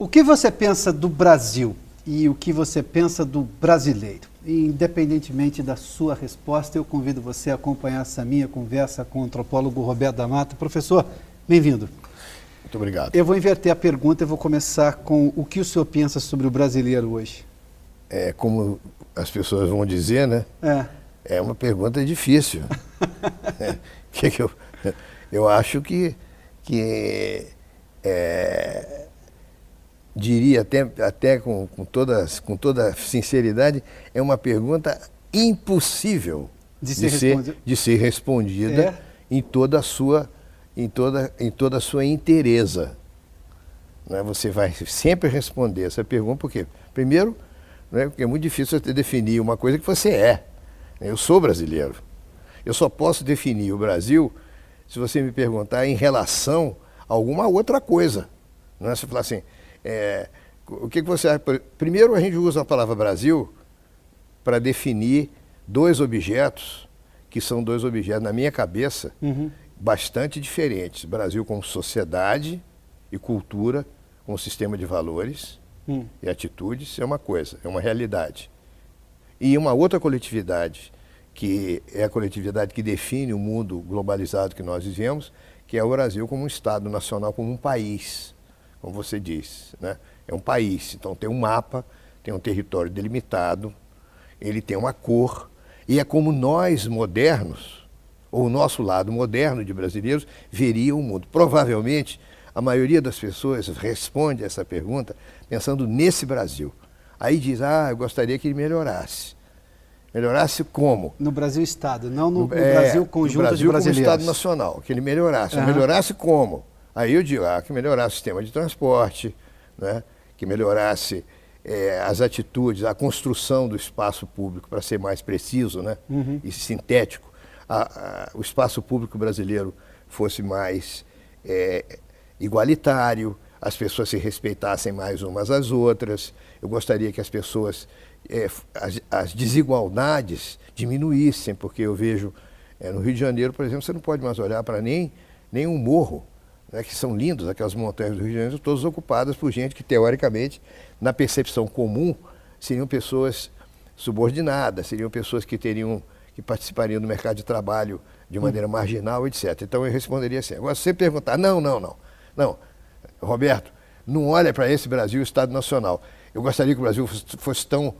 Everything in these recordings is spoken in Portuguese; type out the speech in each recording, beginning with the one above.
O que você pensa do Brasil e o que você pensa do brasileiro? E, independentemente da sua resposta, eu convido você a acompanhar essa minha conversa com o antropólogo Roberto da Mata. Professor, bem-vindo. Muito obrigado. Eu vou inverter a pergunta e vou começar com o que o senhor pensa sobre o brasileiro hoje. É como as pessoas vão dizer, né? É uma pergunta difícil. Eu acho que diria até com toda sinceridade, é uma pergunta impossível de ser respondida em toda a sua inteireza. Né? Você vai sempre responder essa pergunta, porque, primeiro, né, porque é muito difícil você definir uma coisa que você é. Eu sou brasileiro. Eu só posso definir o Brasil se você me perguntar em relação a alguma outra coisa. Não é? Você falar assim, o que você acha? Primeiro, a gente usa a palavra Brasil para definir dois objetos, que são dois objetos, na minha cabeça, bastante diferentes. Brasil como sociedade e cultura, como sistema de valores e atitudes, é uma coisa, é uma realidade. E uma outra coletividade, que é a coletividade que define o mundo globalizado que nós vivemos, que é o Brasil como um Estado nacional, como um país, como você disse, né? É um país, então tem um mapa, tem um território delimitado, ele tem uma cor, e é como nós modernos, ou o nosso lado moderno de brasileiros, veria o mundo. Provavelmente, a maioria das pessoas responde essa pergunta pensando nesse Brasil. Aí diz, eu gostaria que ele melhorasse. Melhorasse como? No Brasil Estado, não no Brasil conjunto de brasileiros. No Brasil como Estado nacional, que ele melhorasse. Melhorasse como? Aí eu digo, que melhorasse o sistema de transporte, né? Que melhorasse as atitudes, a construção do espaço público, para ser mais preciso, né? E sintético. O espaço público brasileiro fosse mais igualitário, as pessoas se respeitassem mais umas às outras. Eu gostaria que as pessoas, as desigualdades diminuíssem, porque eu vejo, no Rio de Janeiro, por exemplo, você não pode mais olhar para nenhum morro, né, que são lindos, aquelas montanhas do Rio de Janeiro, todas ocupadas por gente que, teoricamente, na percepção comum, seriam pessoas subordinadas, seriam pessoas que participariam do mercado de trabalho de maneira marginal, etc. Então eu responderia assim. Agora, se você perguntar, não, Roberto, não olha para esse Brasil, Estado Nacional. Eu gostaria que o Brasil fosse tão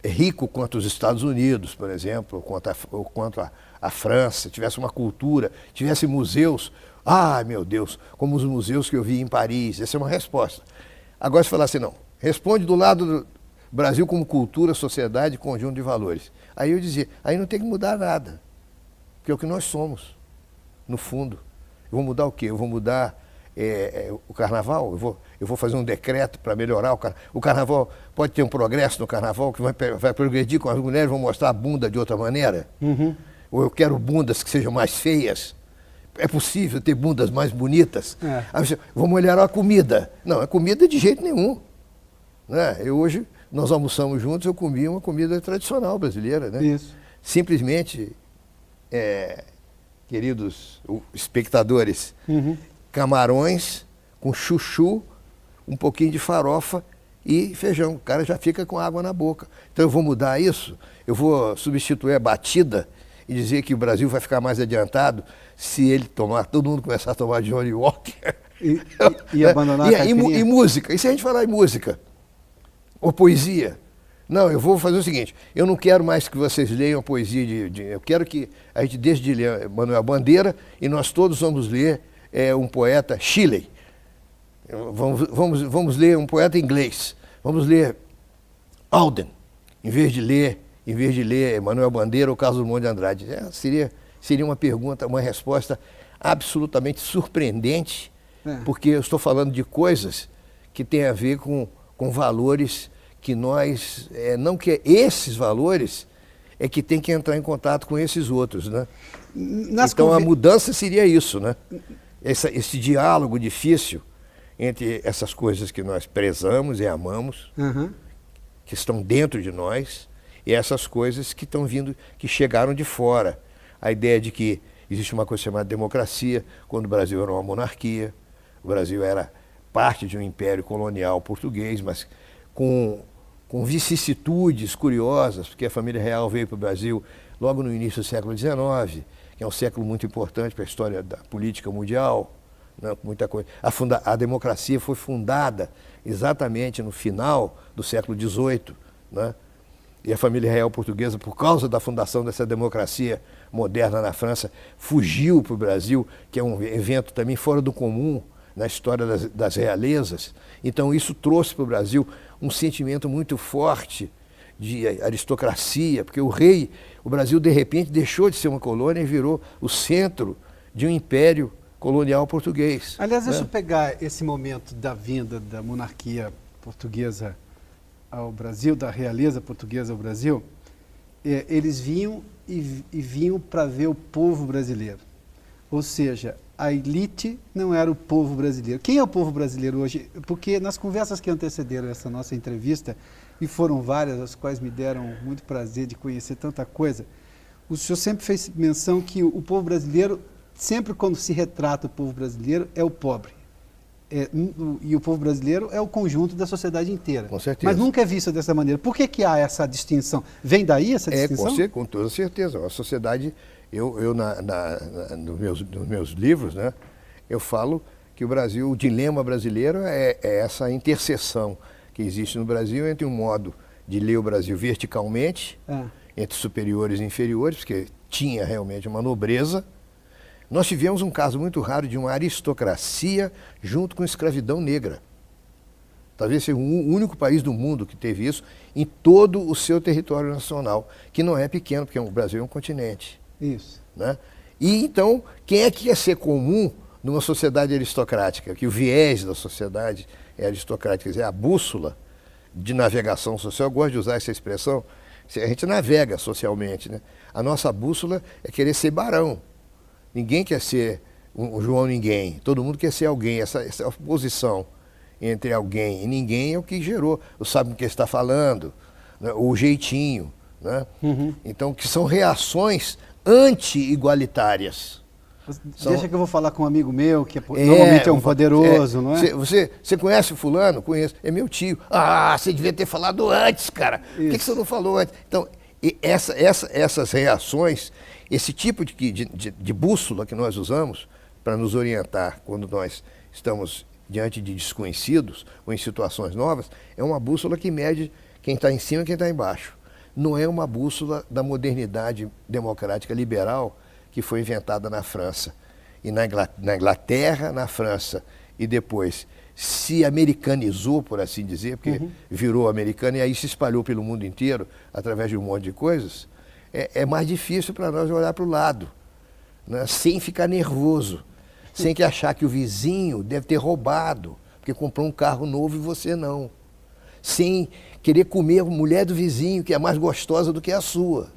rico quanto os Estados Unidos, por exemplo, ou quanto a França, tivesse uma cultura, tivesse museus. Meu Deus, como os museus que eu vi em Paris. Essa é uma resposta. Agora, se falar assim, não, responde do lado do Brasil como cultura, sociedade, conjunto de valores. Aí eu dizia, aí não tem que mudar nada, porque é o que nós somos, no fundo. Eu vou mudar o quê? Eu vou mudar o carnaval? Eu vou fazer um decreto para melhorar o carnaval. O carnaval pode ter um progresso no carnaval que vai progredir com as mulheres, vão mostrar a bunda de outra maneira? Ou eu quero bundas que sejam mais feias? É possível ter bundas mais bonitas? Aí você, vou melhorar a comida. Não, a comida de jeito nenhum. Né? Hoje, nós almoçamos juntos, eu comi uma comida tradicional brasileira. Né? Isso. Simplesmente, queridos espectadores, camarões com chuchu, um pouquinho de farofa e feijão. O cara já fica com água na boca. Então eu vou mudar isso, eu vou substituir a batida e dizer que o Brasil vai ficar mais adiantado se todo mundo começar a tomar Johnny Walker. E abandonar a caipirinha. E música. E se a gente falar em música? Ou poesia? Não, eu vou fazer o seguinte, eu não quero mais que vocês leiam a poesia eu quero que a gente deixe de ler Manuel Bandeira e nós todos vamos ler um poeta Shelley. Vamos ler um poeta inglês. Vamos ler Auden, em vez de ler Manuel Bandeira ou Carlos Drummond de Andrade. Seria uma pergunta, uma resposta absolutamente surpreendente, porque eu estou falando de coisas que têm a ver com valores que nós, não que esses valores é que tem que entrar em contato com esses outros, né? Então a mudança seria isso, né? Esse diálogo difícil entre essas coisas que nós prezamos e amamos, que estão dentro de nós, e essas coisas que estão vindo, que chegaram de fora. A ideia de que existe uma coisa chamada democracia, quando o Brasil era uma monarquia, o Brasil era parte de um império colonial português, mas com vicissitudes curiosas, porque a família real veio para o Brasil logo no início do século XIX, que é um século muito importante para a história da política mundial, né, muita coisa. A democracia foi fundada exatamente no final do século XVIII, né? E a família real portuguesa, por causa da fundação dessa democracia moderna na França, fugiu para o Brasil, que é um evento também fora do comum na história das realezas. Então isso trouxe para o Brasil um sentimento muito forte de aristocracia, porque o Brasil de repente deixou de ser uma colônia e virou o centro de um império colonial português. Aliás, né? deixa eu pegar esse momento da vinda da monarquia portuguesa ao Brasil, da realeza portuguesa ao Brasil. Eles vinham e vinham para ver o povo brasileiro. Ou seja, a elite não era o povo brasileiro. Quem é o povo brasileiro hoje? Porque nas conversas que antecederam essa nossa entrevista, e foram várias, as quais me deram muito prazer de conhecer tanta coisa, o senhor sempre fez menção que o povo brasileiro, sempre quando se retrata o povo brasileiro, é o pobre. E o povo brasileiro é o conjunto da sociedade inteira. Com certeza. Mas nunca é visto dessa maneira. Por que há essa distinção? Vem daí essa distinção? Com toda certeza. A sociedade, nos meus livros, né, eu falo que o dilema brasileiro é essa interseção que existe no Brasil entre um modo de ler o Brasil verticalmente, entre superiores e inferiores, porque tinha realmente uma nobreza. Nós tivemos um caso muito raro de uma aristocracia junto com escravidão negra. Talvez seja o único país do mundo que teve isso em todo o seu território nacional, que não é pequeno, porque o Brasil é um continente. Isso. Né? E então, quem é que ia ser comum numa sociedade aristocrática? Que o viés da sociedade é aristocrática, quer dizer, a bússola de navegação social, eu gosto de usar essa expressão, a gente navega socialmente, né? A nossa bússola é querer ser barão. Ninguém quer ser um João Ninguém, todo mundo quer ser alguém. Essa oposição entre alguém e ninguém é o que gerou, sabe o que está falando, né? O jeitinho. Né? Uhum. Então, que são reações anti-igualitárias. Deixa que eu vou falar com um amigo meu, que normalmente é um poderoso, não é? Você conhece o fulano? Conheço. É meu tio. Ah, você devia ter falado antes, cara. Por que você não falou antes? Então, essas reações, esse tipo de bússola que nós usamos para nos orientar quando nós estamos diante de desconhecidos ou em situações novas, é uma bússola que mede quem está em cima e quem está embaixo. Não é uma bússola da modernidade democrática liberal que foi inventada na França. E na Inglaterra, na França, e depois se americanizou, por assim dizer, porque virou americano e aí se espalhou pelo mundo inteiro através de um monte de coisas. É mais difícil para nós olhar para o lado, né? Sem ficar nervoso, sem que achar que o vizinho deve ter roubado, porque comprou um carro novo e você não. Sem querer comer a mulher do vizinho, que é mais gostosa do que a sua.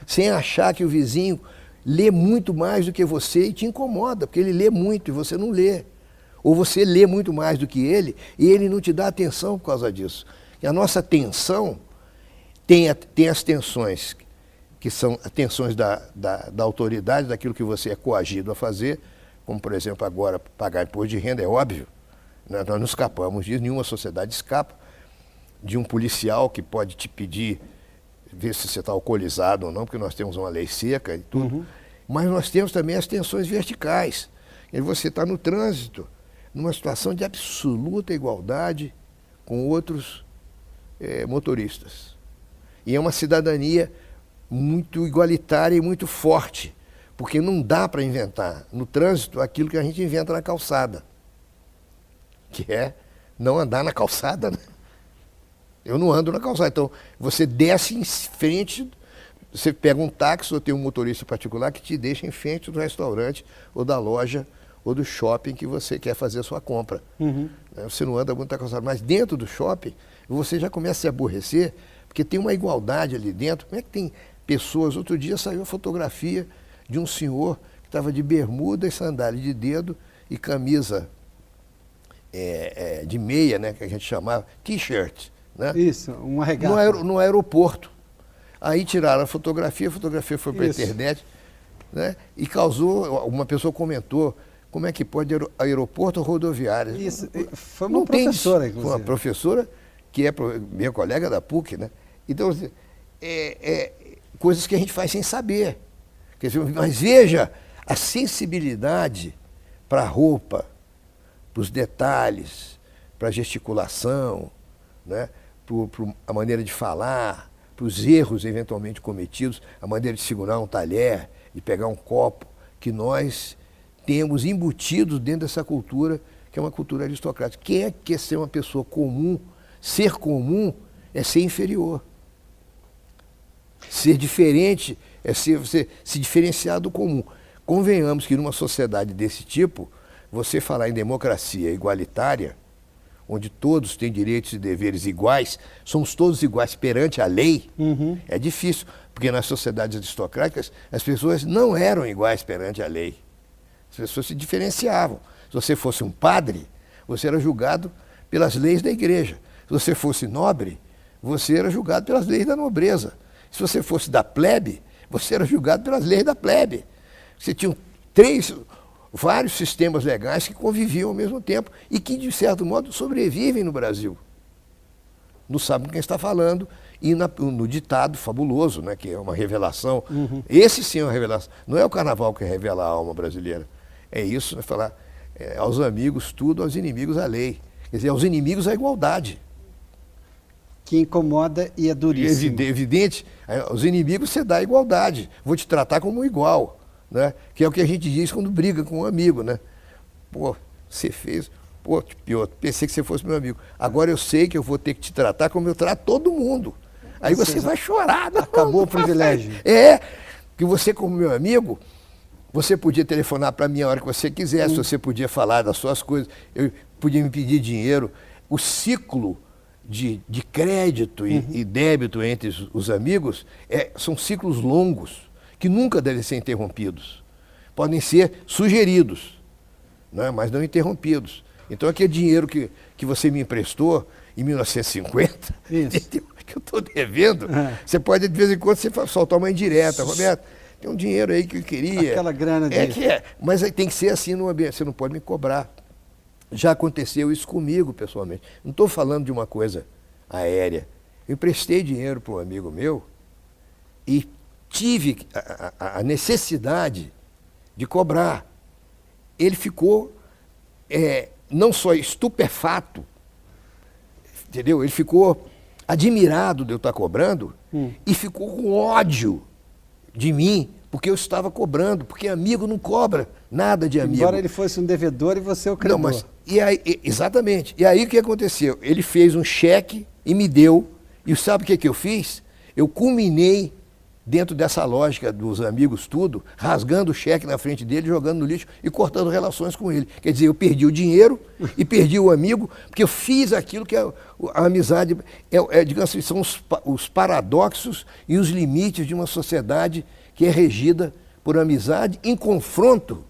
Sem achar que o vizinho lê muito mais do que você e te incomoda, porque ele lê muito e você não lê. Ou você lê muito mais do que ele e ele não te dá atenção por causa disso. E a nossa atenção tem as tensões, que são as tensões da autoridade, daquilo que você é coagido a fazer, como, por exemplo, agora pagar imposto de renda, é óbvio. Nós não escapamos disso, nenhuma sociedade escapa de um policial que pode te pedir, ver se você está alcoolizado ou não, porque nós temos uma lei seca e tudo. Mas nós temos também as tensões verticais. E você está no trânsito, numa situação de absoluta igualdade com outros motoristas. E é uma cidadania muito igualitária e muito forte, porque não dá para inventar no trânsito aquilo que a gente inventa na calçada, que é não andar na calçada, né? Eu não ando na calçada. Então, você desce em frente, você pega um táxi ou tem um motorista particular que te deixa em frente do restaurante ou da loja ou do shopping que você quer fazer a sua compra. Você não anda muito na calçada, mas dentro do shopping você já começa a se aborrecer, porque tem uma igualdade ali dentro. Como é que tem pessoas? Outro dia saiu a fotografia de um senhor que estava de bermuda e sandália de dedo e camisa de meia, né, que a gente chamava, t-shirt. Né? Isso, uma regata. No aeroporto. Aí tiraram a fotografia foi para a internet, né? E causou, uma pessoa comentou, como é que pode aeroporto ou rodoviária? Isso, foi uma Não tem professora, isso. Foi inclusive. uma professora que é minha colega da PUC, né? Então, coisas que a gente faz sem saber. Quer dizer, mas veja a sensibilidade para a roupa, para os detalhes, para a gesticulação, né? Para a maneira de falar, para os erros eventualmente cometidos, a maneira de segurar um talher, de pegar um copo, que nós temos embutidos dentro dessa cultura, que é uma cultura aristocrática. Quem é que quer ser uma pessoa comum? Ser comum é ser inferior. Ser diferente é você se diferenciar do comum. Convenhamos que numa sociedade desse tipo, você falar em democracia igualitária, onde todos têm direitos e deveres iguais, somos todos iguais perante a lei, é difícil, porque nas sociedades aristocráticas as pessoas não eram iguais perante a lei. As pessoas se diferenciavam. Se você fosse um padre, você era julgado pelas leis da igreja. Se você fosse nobre, você era julgado pelas leis da nobreza. Se você fosse da plebe, você era julgado pelas leis da plebe. Você tinha vários sistemas legais que conviviam ao mesmo tempo e que, de certo modo, sobrevivem no Brasil. Não sabe com quem está falando e no ditado fabuloso, né, que é uma revelação. Esse sim é uma revelação. Não é o carnaval que revela a alma brasileira. É isso, né, falar aos amigos tudo, aos inimigos a lei. Quer dizer, aos inimigos a igualdade. Que incomoda e é duríssimo. Evidente, aos inimigos você dá a igualdade. Vou te tratar como igual, né? Que é o que a gente diz quando briga com um amigo, né? Pô, você fez... Pô, Piotr, pensei que você fosse meu amigo. Agora eu sei que eu vou ter que te tratar como eu trato todo mundo. Aí você vai chorar. Não, acabou o privilégio. Que você como meu amigo, você podia telefonar para mim a hora que você quisesse, você podia falar das suas coisas, eu podia me pedir dinheiro. O ciclo de crédito e débito entre os amigos são ciclos longos, que nunca devem ser interrompidos. Podem ser sugeridos, né, mas não interrompidos. Então, aquele dinheiro que você me emprestou em 1950, que eu estou devendo, você pode, de vez em quando, você soltar uma indireta. Roberto, tem um dinheiro aí que eu queria. Aquela grana de... Mas aí tem que ser assim no ambiente, você não pode me cobrar. Já aconteceu isso comigo, pessoalmente. Não estou falando de uma coisa aérea. Eu emprestei dinheiro para um amigo meu e tive a necessidade de cobrar. Ele ficou não só estupefato, entendeu? Ele ficou admirado de eu estar cobrando e ficou com ódio de mim, porque eu estava cobrando, porque amigo não cobra nada de amigo. Embora ele fosse um devedor e você o credor. Não, mas, exatamente. E aí o que aconteceu? Ele fez um cheque e me deu, e sabe o que eu fiz? Eu culminei dentro dessa lógica dos amigos tudo, rasgando o cheque na frente dele, jogando no lixo e cortando relações com ele. Quer dizer, eu perdi o dinheiro e perdi o amigo, porque eu fiz aquilo que a amizade, digamos assim, são os paradoxos e os limites de uma sociedade que é regida por amizade em confronto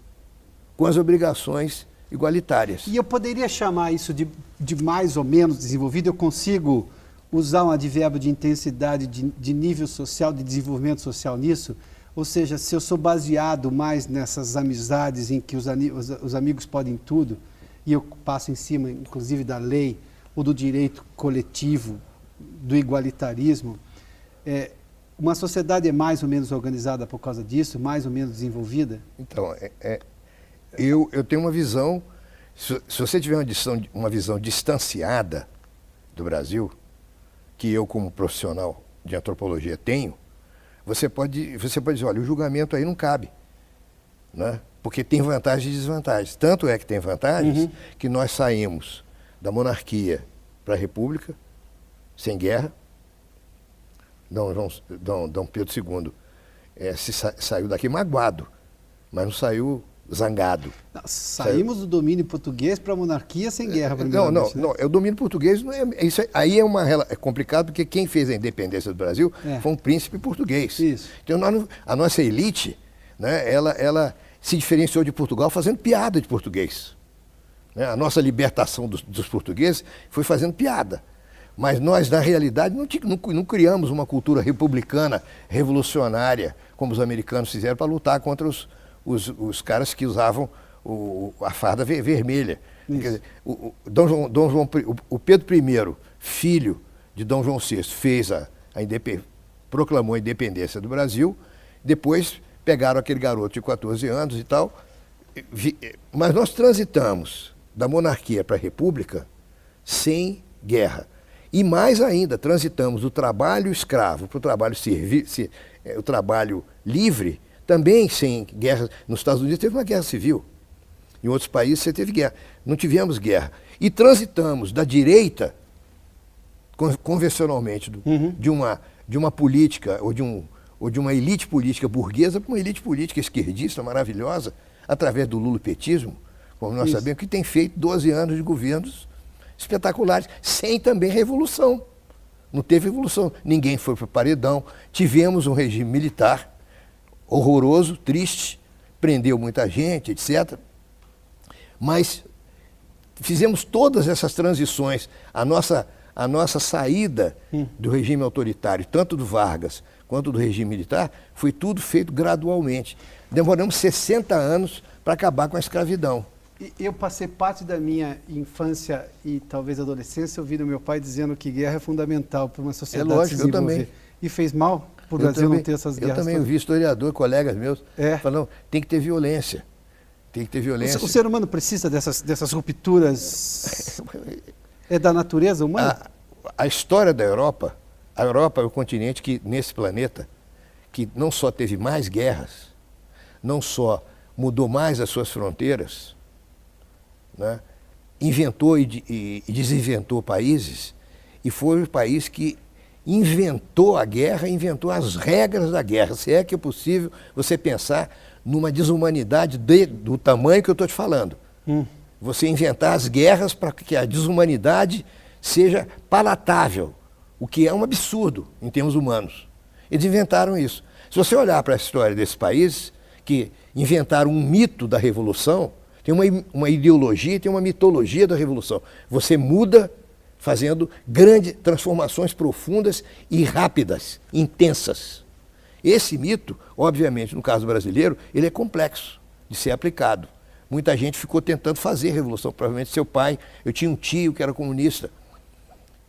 com as obrigações igualitárias. E eu poderia chamar isso de mais ou menos desenvolvido? Eu consigo usar um advérbio de intensidade, de nível social, de desenvolvimento social nisso? Ou seja, se eu sou baseado mais nessas amizades em que os amigos podem tudo, e eu passo em cima, inclusive, da lei ou do direito coletivo, do igualitarismo, uma sociedade é mais ou menos organizada por causa disso, mais ou menos desenvolvida? Então, eu tenho uma visão, se você tiver uma visão distanciada do Brasil, que eu como profissional de antropologia tenho, você pode dizer, olha, o julgamento aí não cabe, né? Porque tem vantagens e desvantagens. Tanto é que tem vantagens que nós saímos da monarquia para a república, sem guerra. Dom Pedro II saiu daqui magoado, mas não saiu zangado. Não, saímos do domínio português para a monarquia sem guerra. Não, o domínio português não isso aí é complicado, porque quem fez a independência do Brasil foi um príncipe português. Isso. Então a nossa elite, né, ela se diferenciou de Portugal fazendo piada de português. Né? A nossa libertação dos portugueses foi fazendo piada. Mas nós, na realidade, não criamos uma cultura republicana, revolucionária, como os americanos fizeram para lutar contra os caras que usavam a farda vermelha. Quer dizer, o Pedro I, filho de Dom João VI, proclamou a independência do Brasil, depois pegaram aquele garoto de 14 anos e tal, mas nós transitamos da monarquia para a república sem guerra. E mais ainda, transitamos do trabalho escravo para o trabalho, o trabalho livre, também sem guerra. Nos Estados Unidos teve uma guerra civil. Em outros países você teve guerra. Não tivemos guerra. E transitamos da direita, convencionalmente, de uma política ou de uma elite política burguesa para uma elite política esquerdista maravilhosa, através do lulopetismo, como nós sabemos, que tem feito 12 anos de governos espetaculares, sem também revolução. Não teve revolução. Ninguém foi para o paredão. Tivemos um regime militar horroroso, triste, prendeu muita gente, etc. Mas fizemos todas essas transições. A nossa saída do regime autoritário, tanto do Vargas quanto do regime militar, foi tudo feito gradualmente. Demoramos 60 anos para acabar com a escravidão. Eu passei parte da minha infância e talvez adolescência ouvindo meu pai dizendo que guerra é fundamental para uma sociedade se desenvolver. Eu também. E fez mal para o Brasil não ter essas guerras? Eu também ouvi historiador, colegas meus, falando, tem que ter violência. Tem que ter violência. O ser humano precisa dessas rupturas? É da natureza humana? A história da Europa, a Europa é o continente que, nesse planeta, que não só teve mais guerras, não só mudou mais as suas fronteiras, né? Inventou e desinventou países, e foi o país que inventou a guerra, inventou as regras da guerra. Se é que é possível você pensar numa desumanidade do tamanho que eu estou te falando. Você inventar as guerras para que a desumanidade seja palatável, o que é um absurdo em termos humanos. Eles inventaram isso. Se você olhar para a história desses países, que inventaram um mito da revolução, tem uma ideologia, tem uma mitologia da revolução. Você muda fazendo grandes transformações profundas e rápidas, intensas. Esse mito, obviamente, no caso brasileiro, ele é complexo de ser aplicado. Muita gente ficou tentando fazer revolução, provavelmente seu pai. Eu tinha um tio que era comunista.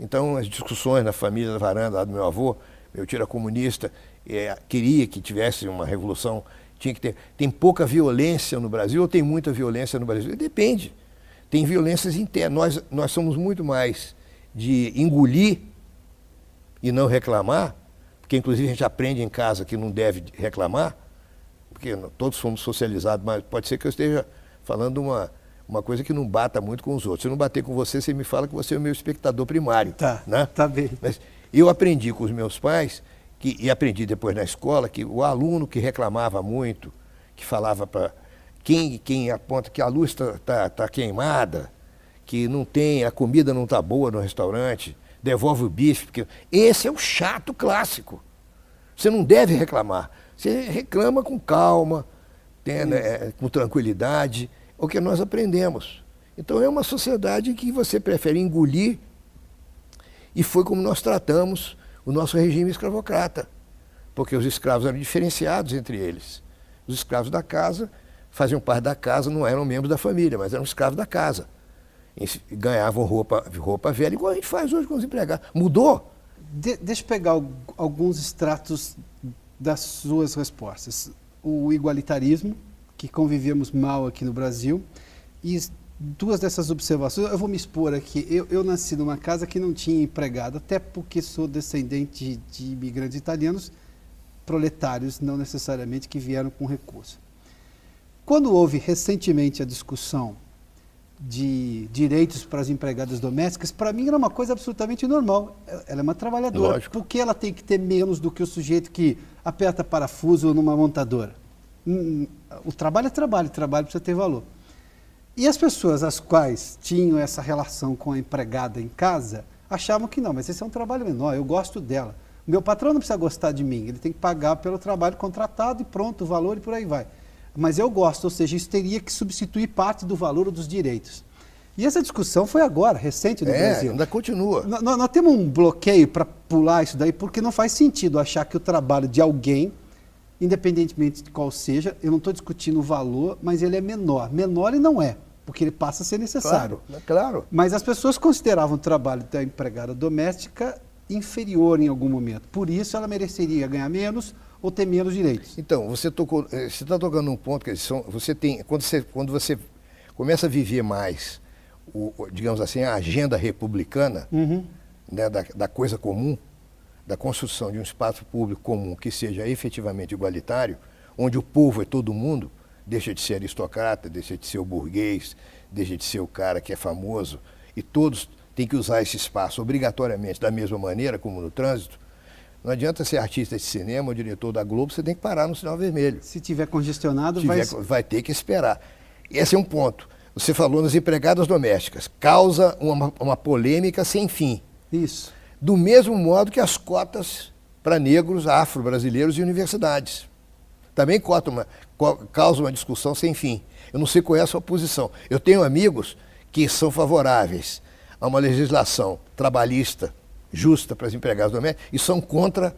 Então, as discussões na família da varanda lá do meu avô, meu tio era comunista, queria que tivesse uma revolução. Tinha que ter. Tem pouca violência no Brasil ou tem muita violência no Brasil? Depende. Tem violências internas. Nós somos muito mais de engolir e não reclamar, porque inclusive a gente aprende em casa que não deve reclamar, porque todos fomos socializados, mas pode ser que eu esteja falando uma coisa que não bata muito com os outros. Se eu não bater com você, você me fala que você é o meu espectador primário. Tá, né? Tá bem. Mas eu aprendi com os meus pais, e aprendi depois na escola, que o aluno que reclamava muito, que falava para quem aponta que a luz tá queimada, que não tem, a comida não está boa no restaurante, devolve o bife, porque esse é o chato clássico. Você não deve reclamar. Você reclama com calma, com tranquilidade, é o que nós aprendemos. Então é uma sociedade em que você prefere engolir, e foi como nós tratamos o nosso regime escravocrata, porque os escravos eram diferenciados entre eles. Os escravos da casa faziam parte da casa, não eram membros da família, mas eram escravos da casa. Ganhavam roupa velha, igual a gente faz hoje com os empregados. Mudou? Deixa eu pegar alguns extratos das suas respostas. O igualitarismo, que convivíamos mal aqui no Brasil, e duas dessas observações, eu vou me expor aqui. Eu nasci numa casa que não tinha empregado, até porque sou descendente de imigrantes italianos, proletários, não necessariamente que vieram com recurso. Quando houve recentemente a discussão de direitos para as empregadas domésticas, para mim era uma coisa absolutamente normal. Ela é uma trabalhadora. Lógico. Por que ela tem que ter menos do que o sujeito que aperta parafuso numa montadora? O trabalho é trabalho, o trabalho precisa ter valor. E as pessoas as quais tinham essa relação com a empregada em casa achavam que não, mas esse é um trabalho menor, eu gosto dela. O meu patrão não precisa gostar de mim, ele tem que pagar pelo trabalho contratado e pronto, o valor e por aí vai. Mas eu gosto, ou seja, isso teria que substituir parte do valor ou dos direitos. E essa discussão foi agora, recente no Brasil. Ainda continua. Nós temos um bloqueio para pular isso daí, porque não faz sentido achar que o trabalho de alguém independentemente de qual seja, eu não estou discutindo o valor, mas ele é menor. Menor ele não é, porque ele passa a ser necessário. Claro. Mas as pessoas consideravam o trabalho da empregada doméstica inferior em algum momento. Por isso ela mereceria ganhar menos ou ter menos direitos. Então, você está tocando num ponto que você tem, quando você começa a viver mais, digamos assim, a agenda republicana, né, da coisa comum, da construção de um espaço público comum que seja efetivamente igualitário, onde o povo é todo mundo, deixa de ser aristocrata, deixa de ser o burguês, deixa de ser o cara que é famoso, e todos têm que usar esse espaço obrigatoriamente da mesma maneira, como no trânsito. Não adianta ser artista de cinema ou diretor da Globo, você tem que parar no sinal vermelho. Se tiver congestionado, vai ter que esperar. Esse é um ponto. Você falou nas empregadas domésticas. Causa uma polêmica sem fim. Isso. Do mesmo modo que as cotas para negros, afro-brasileiros e universidades. Também causa uma discussão sem fim. Eu não sei qual é a sua posição. Eu tenho amigos que são favoráveis a uma legislação trabalhista justa para as empregadas domésticas e são contra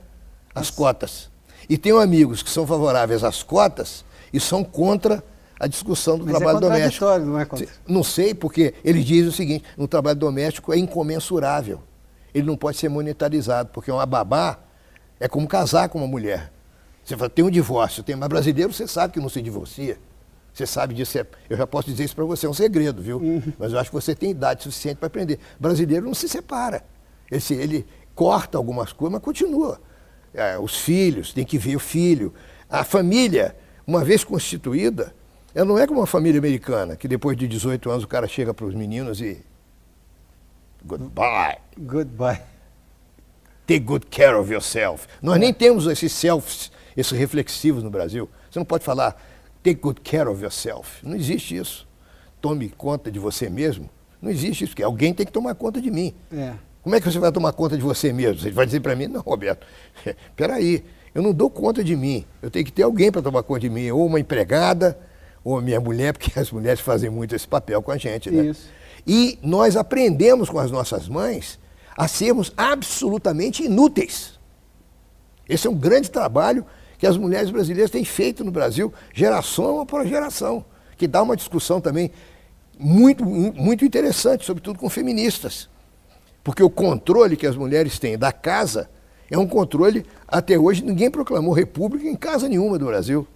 as cotas. E tenho amigos que são favoráveis às cotas e são contra a discussão do trabalho doméstico. Não é contra. Não sei, porque ele diz o seguinte: no trabalho doméstico é incomensurável. Ele não pode ser monetarizado, porque uma babá é como casar com uma mulher. Você fala, tem um divórcio, mas brasileiro você sabe que não se divorcia. Você sabe disso, eu já posso dizer isso para você, é um segredo, viu? Mas eu acho que você tem idade suficiente para aprender. Brasileiro não se separa. Ele corta algumas coisas, mas continua. Os filhos, tem que ver o filho. A família, uma vez constituída, ela não é como uma família americana, que depois de 18 anos o cara chega para os meninos e... Goodbye. Goodbye. Take good care of yourself. Nós nem temos esses selfies, esses reflexivos no Brasil. Você não pode falar take good care of yourself. Não existe isso. Tome conta de você mesmo. Não existe isso, porque alguém tem que tomar conta de mim. Como é que você vai tomar conta de você mesmo? Você vai dizer para mim, não, Roberto, peraí, eu não dou conta de mim. Eu tenho que ter alguém para tomar conta de mim, ou uma empregada, ou a minha mulher, porque as mulheres fazem muito esse papel com a gente, né? Isso. E nós aprendemos com as nossas mães a sermos absolutamente inúteis. Esse é um grande trabalho que as mulheres brasileiras têm feito no Brasil, geração após geração, que dá uma discussão também muito, muito interessante, sobretudo com feministas. Porque o controle que as mulheres têm da casa é um controle, até hoje, ninguém proclamou república em casa nenhuma do Brasil.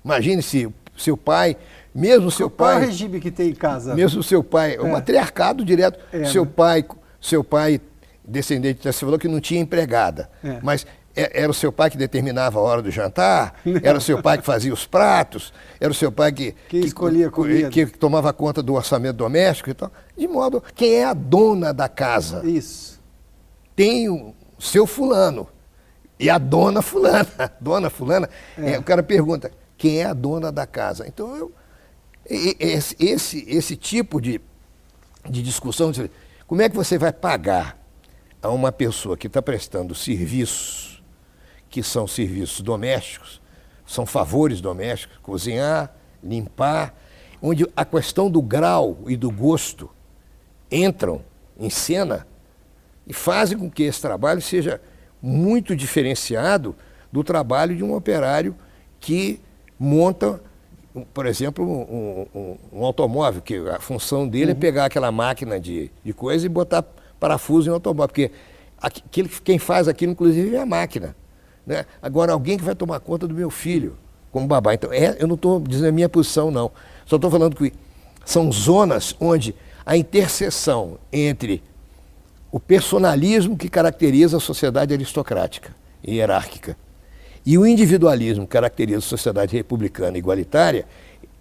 Imagine se seu pai, mesmo seu pai... Qual é o regime que tem em casa? Mesmo seu pai, o matriarcado direto, seu pai descendente, você falou que não tinha empregada, mas era o seu pai que determinava a hora do jantar, era o seu pai que fazia os pratos, era o seu pai que escolhia a comida, que tomava conta do orçamento doméstico e tal. De modo, quem é a dona da casa? Isso. Tem o seu fulano e a dona fulana. Dona fulana, o cara pergunta, quem é a dona da casa? Então, esse tipo de discussão, como é que você vai pagar a uma pessoa que está prestando serviços, que são serviços domésticos, são favores domésticos, cozinhar, limpar, onde a questão do grau e do gosto entram em cena e fazem com que esse trabalho seja muito diferenciado do trabalho de um operário que monta, por exemplo, um automóvel, que a função dele é pegar aquela máquina de coisa e botar parafuso em um automóvel, porque quem faz aquilo, inclusive, é a máquina. Né? Agora, alguém que vai tomar conta do meu filho, como babá. Então, eu não estou dizendo a minha posição, não. Só estou falando que são zonas onde a interseção entre o personalismo que caracteriza a sociedade aristocrática e hierárquica e o individualismo que caracteriza a sociedade republicana e igualitária,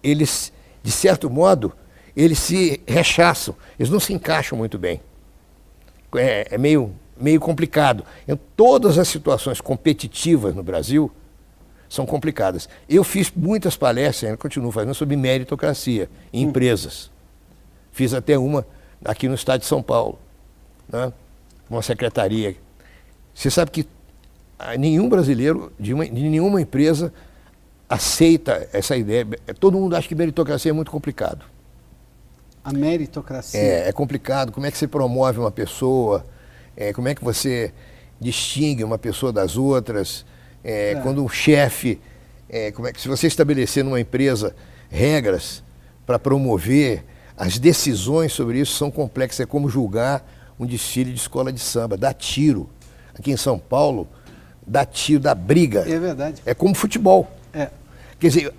eles, de certo modo, eles se rechaçam, eles não se encaixam muito bem. É meio complicado. Todas as situações competitivas no Brasil são complicadas. Eu fiz muitas palestras, ainda continuo fazendo, sobre meritocracia em empresas. Fiz até uma aqui no estado de São Paulo, né? Uma secretaria. Você sabe que nenhum brasileiro de nenhuma empresa aceita essa ideia. Todo mundo acha que meritocracia é muito complicado. A meritocracia? É complicado. Como é que você promove uma pessoa? Como é que você distingue uma pessoa das outras? Quando o chefe, se você estabelecer numa empresa regras para promover, as decisões sobre isso são complexas. É como julgar um desfile de escola de samba, dá tiro. Aqui em São Paulo, dá tiro, dá briga. É verdade. É como futebol. É. Quer dizer,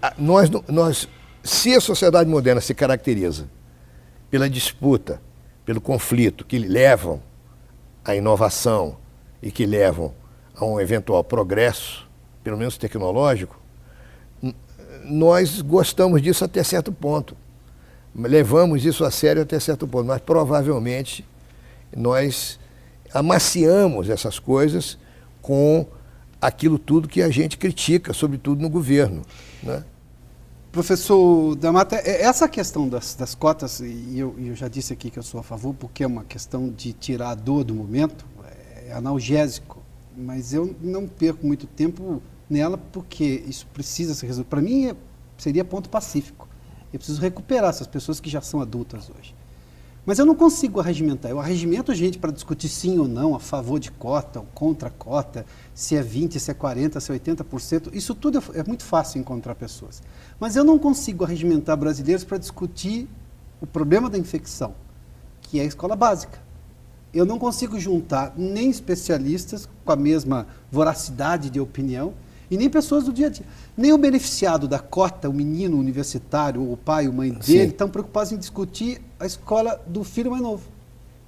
se a sociedade moderna se caracteriza pela disputa, pelo conflito, que levam à inovação e que levam a um eventual progresso, pelo menos tecnológico, nós gostamos disso até certo ponto. Levamos isso a sério até certo ponto, mas provavelmente nós amaciamos essas coisas com aquilo tudo que a gente critica, sobretudo no governo, né? Professor da Mata, essa questão das cotas, e eu já disse aqui que eu sou a favor, porque é uma questão de tirar a dor do momento, é analgésico, mas eu não perco muito tempo nela porque isso precisa ser resolvido. Para mim, seria ponto pacífico. Eu preciso recuperar essas pessoas que já são adultas hoje. Mas eu não consigo arregimentar. Eu arregimento gente para discutir sim ou não, a favor de cota ou contra cota, se é 20%, se é 40%, se é 80%. Isso tudo é muito fácil encontrar pessoas. Mas eu não consigo arregimentar brasileiros para discutir o problema da infecção, que é a escola básica. Eu não consigo juntar nem especialistas com a mesma voracidade de opinião e nem pessoas do dia a dia. Nem o beneficiado da cota, o menino universitário, ou o pai, ou mãe dele, estão preocupados em discutir a escola do filho mais novo.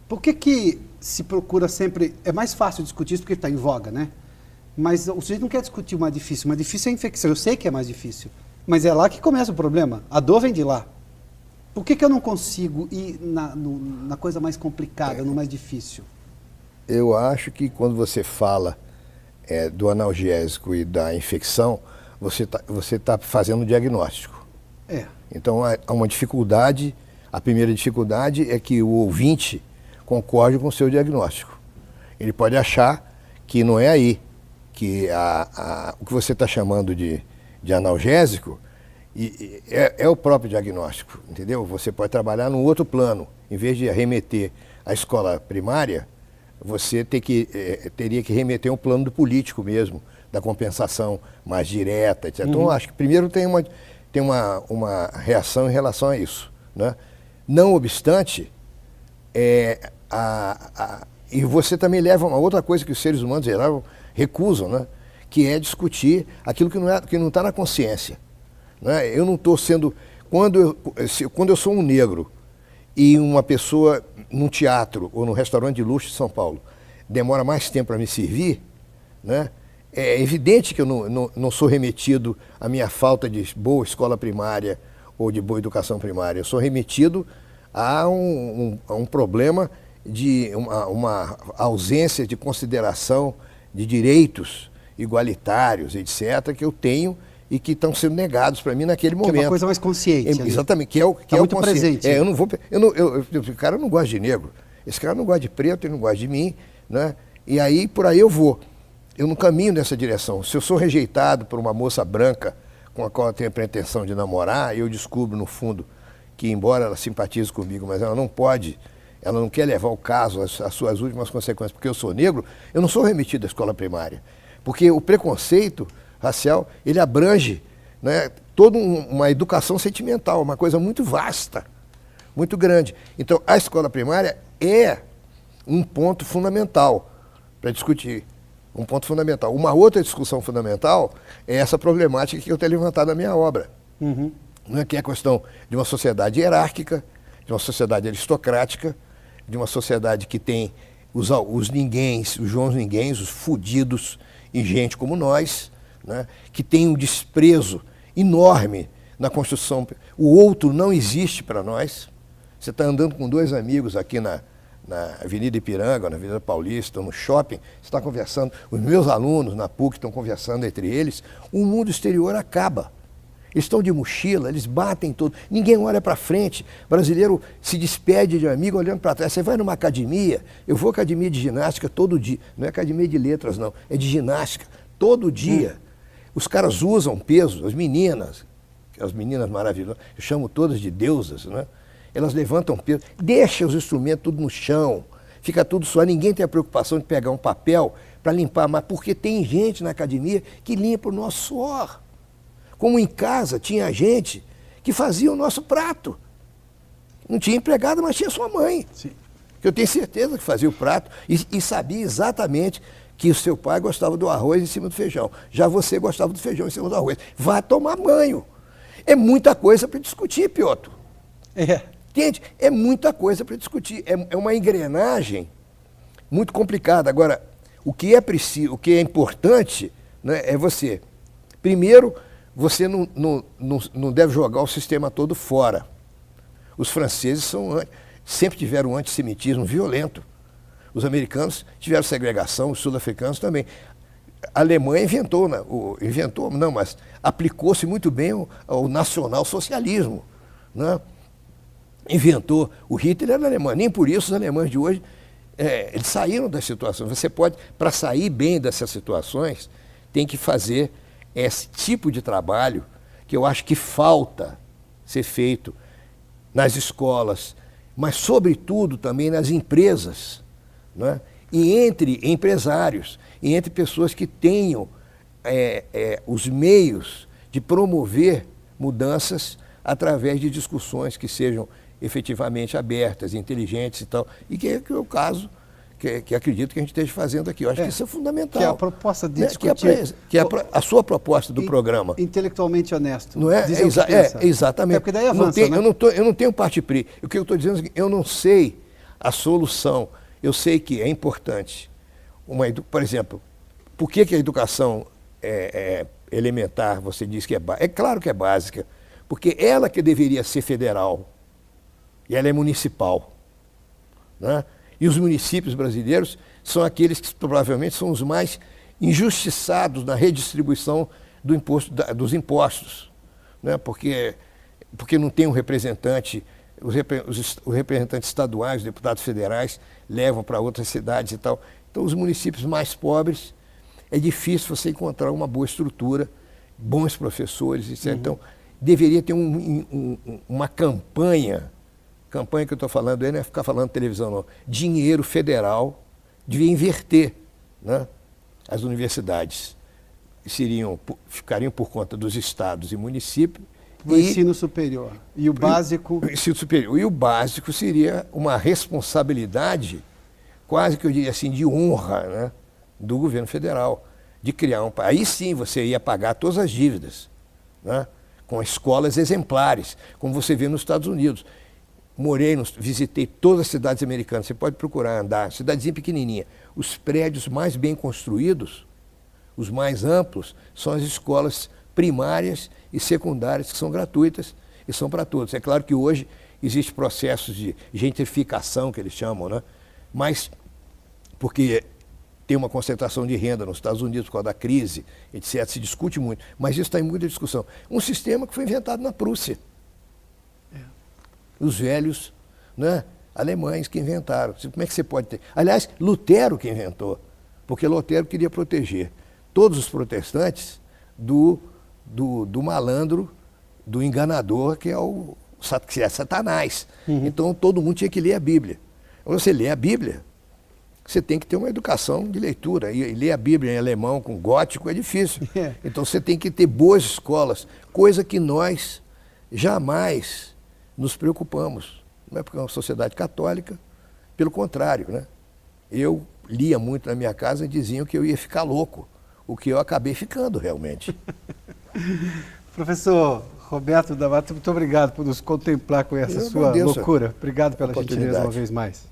Por que se procura sempre... É mais fácil discutir isso porque está em voga, né? Mas o sujeito não quer discutir o mais difícil. O mais difícil é a infecção. Eu sei que é mais difícil. Mas é lá que começa o problema. A dor vem de lá. Por que eu não consigo ir na coisa mais complicada, no mais difícil? Eu acho que quando você fala do analgésico e da infecção, você tá fazendo um diagnóstico. Então há uma dificuldade. A primeira dificuldade é que o ouvinte concorde com o seu diagnóstico. Ele pode achar que não é aí, que o que você está chamando de analgésico é o próprio diagnóstico, entendeu? Você pode trabalhar num outro plano. Em vez de remeter à escola primária, você teria que remeter a um plano do político mesmo, da compensação mais direta, etc. Então, eu acho que primeiro tem uma reação em relação a isso, né? Não obstante, e você também leva a uma outra coisa que os seres humanos geral recusam, né? Que é discutir aquilo que não está na consciência, né? Eu não estou sendo... Quando eu sou um negro e uma pessoa num teatro ou num restaurante de luxo de São Paulo demora mais tempo para me servir, né? É evidente que eu não sou remetido à minha falta de boa escola primária ou de boa educação primária. Eu sou remetido a um problema de uma ausência de consideração de direitos igualitários, etc., que eu tenho e que estão sendo negados para mim naquele momento. Que é uma coisa mais consciente. Exatamente, que é o muito presente. Esse cara não gosta de negro, esse cara não gosta de preto, ele não gosta de mim, né? E aí, por aí eu vou. Eu não caminho nessa direção. Se eu sou rejeitado por uma moça branca com a qual eu tenho a pretensão de namorar, eu descubro, no fundo, que embora ela simpatize comigo, mas ela não pode, ela não quer levar o caso às suas últimas consequências, porque eu sou negro, eu não sou remetido à escola primária. Porque o preconceito racial, ele abrange, né, toda uma educação sentimental, uma coisa muito vasta, muito grande. Então, a escola primária é um ponto fundamental para discutir. Um ponto fundamental. Uma outra discussão fundamental é essa problemática que eu tenho levantado na minha obra. Não é que é a questão de uma sociedade hierárquica, de uma sociedade aristocrática, de uma sociedade que tem os ninguéms, os Joãos ninguéms, os fudidos e gente como nós, né, que tem um desprezo enorme na construção. O outro não existe para nós. Você está andando com dois amigos aqui na Avenida Ipiranga, na Avenida Paulista, no shopping, você está conversando, os meus alunos na PUC estão conversando entre eles, o mundo exterior acaba. Eles estão de mochila, eles batem tudo, ninguém olha para frente. O brasileiro se despede de um amigo olhando para trás. Você vai numa academia, eu vou à academia de ginástica todo dia, não é academia de letras não, é de ginástica, todo dia. Os caras usam peso, as meninas maravilhosas, eu chamo todas de deusas, né? Elas levantam peso, deixam os instrumentos tudo no chão, fica tudo suado, ninguém tem a preocupação de pegar um papel para limpar, mas porque tem gente na academia que limpa o nosso suor. Como em casa tinha gente que fazia o nosso prato. Não tinha empregada, mas tinha sua mãe. Sim. Que eu tenho certeza que fazia o prato e sabia exatamente que o seu pai gostava do arroz em cima do feijão. Já você gostava do feijão em cima do arroz. Vá tomar banho. É muita coisa para discutir, Piotr. Entende? É muita coisa para discutir. É uma engrenagem muito complicada. Agora, o que é preciso, o que é importante, né, é você. Primeiro, você não deve jogar o sistema todo fora. Os franceses sempre tiveram um antissemitismo violento. Os americanos tiveram segregação, os sul-africanos também. A Alemanha mas aplicou-se muito bem ao nacional-socialismo, né? Inventou. O Hitler era alemão, nem por isso os alemães de hoje, eles saíram das situações. Você pode, para sair bem dessas situações, tem que fazer esse tipo de trabalho que eu acho que falta ser feito nas escolas, mas sobretudo também nas empresas, né? E entre empresários, e entre pessoas que tenham os meios de promover mudanças através de discussões que sejam efetivamente abertas, inteligentes e tal, e que é o caso que acredito que a gente esteja fazendo aqui. Eu acho que isso é fundamental. Que é a proposta de discutir. Que é a sua proposta do programa. Intelectualmente honesto. Não é? Exatamente. Porque daí avança, eu não tenho parte-pri. O que eu estou dizendo é que eu não sei a solução. Eu sei que é importante. Por exemplo, por que a educação elementar, você diz que é básica? É claro que é básica, porque ela que deveria ser federal, e ela é municipal, né? E os municípios brasileiros são aqueles que provavelmente são os mais injustiçados na redistribuição dos impostos, né? Porque não tem um representante, os representantes estaduais, os deputados federais levam para outras cidades e tal. Então, os municípios mais pobres, é difícil você encontrar uma boa estrutura, bons professores, etc. Uhum. Então, deveria ter uma campanha que eu estou falando aí, não é ficar falando televisão, não. Dinheiro federal devia inverter, né? As universidades ficariam por conta dos estados e municípios. O ensino superior. E o básico? O ensino superior. E o básico seria uma responsabilidade, quase que eu diria assim, de honra, né, do governo federal, de criar um país. Aí sim você ia pagar todas as dívidas, né, com escolas exemplares, como você vê nos Estados Unidos. Visitei todas as cidades americanas, você pode procurar andar, cidadezinha pequenininha. Os prédios mais bem construídos, os mais amplos, são as escolas primárias e secundárias, que são gratuitas e são para todos. É claro que hoje existe processos de gentrificação, que eles chamam, né? Mas porque tem uma concentração de renda nos Estados Unidos por causa da crise, etc., se discute muito, mas isso está em muita discussão. Um sistema que foi inventado na Prússia. Os velhos, né, alemães que inventaram. Como é que você pode ter? Aliás, Lutero que inventou, porque Lutero queria proteger todos os protestantes do malandro, do enganador, que é Satanás. Uhum. Então, todo mundo tinha que ler a Bíblia. Quando você lê a Bíblia, você tem que ter uma educação de leitura. E ler a Bíblia em alemão com gótico é difícil. Então, você tem que ter boas escolas, coisa que nós jamais nos preocupamos. Não é porque é uma sociedade católica, pelo contrário, né? Eu lia muito na minha casa e diziam que eu ia ficar louco, o que eu acabei ficando realmente. Professor Roberto da Mata, muito obrigado por nos contemplar com essa sua loucura. Obrigado pela gentileza uma vez mais.